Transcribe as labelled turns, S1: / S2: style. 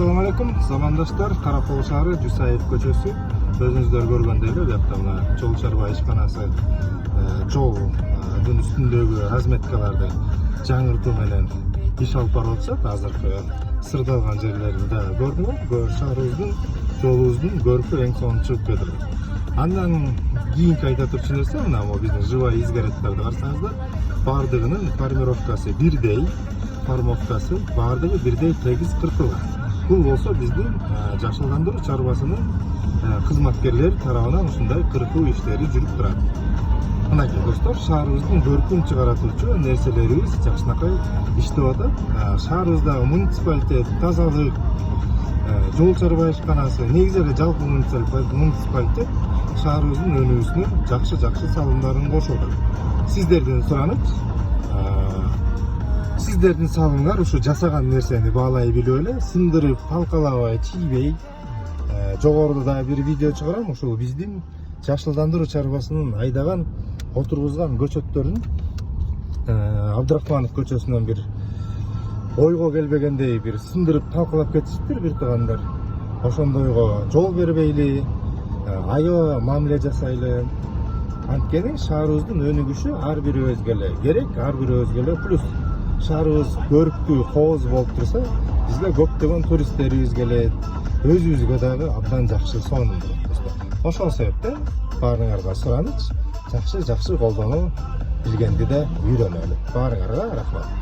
S1: Assalamu alaikum, замандаштар. Каракол шаары, Жусаев көчөсү. Өзүңүздөр көргөндөй эле, биякта мына жол чарба ишканасы, жолдун үстүндөгү разметкаларды жаңыртуу менен иш алып барып атышат. Азыркы сырдалган жерлеринде көрдүңөр, шаарыбыздын, жолубуздун көркү эң сонун чыгып кетири. Андан кийинки айта турчу нерсе мына биздин живой изгороддорду карасаңыздар, баардыгынын формировкасы бирдей, формовкасы баардыгы бирдей тегиз кыркылган. Бул болсо биздин жашылдандыруу чарбасынын кызматкерлери тарабынан ушундай кыркуу иштери жүрүп турат. Мынакей достор, шаарыбыздын көркүн чыгаратуучу нерселерибиз жакшынакай иштеп атат. Шаарыбыздагы муниципалитет, тазалык, жол чарба ишканасы, негизи эле жалпы муниципалитет шаарыбыздын өнүгүүсүнө жакшы салымдарын кошуп атат. Сиздерден сураныч, сиздердин салымыңар ушу жасаган нерсени баалай билип эле, сындырып, талкалабай, чийбей, жогоруда дагы бир видео чыгарам. Ушул биздин жашылдандыруу чарбасынын айдаган, отургузган көчөттөрүн Абдрахманов көчөсүнөн бир ойго келбегендей бир сындырып талкалап кетишиптир бир туугандар. Ошондойго жол бербейли, аябай мамиле жасайлы. Анткени шаарыбыздын өнүгүшү ар бирибизге эле керек, ар бирибизге эле плюс. Шаарыбыз көрктүү, кооз болуп турса, бизге көптөгөн туристтерибиз келет. Өзүбүзгө дагы абдан жакшы сонун болот. Ошол себептен баарыңарга сураныч, жакшы колдонуу билгенди да үйрөнөлү. Баарыңарга рахмат.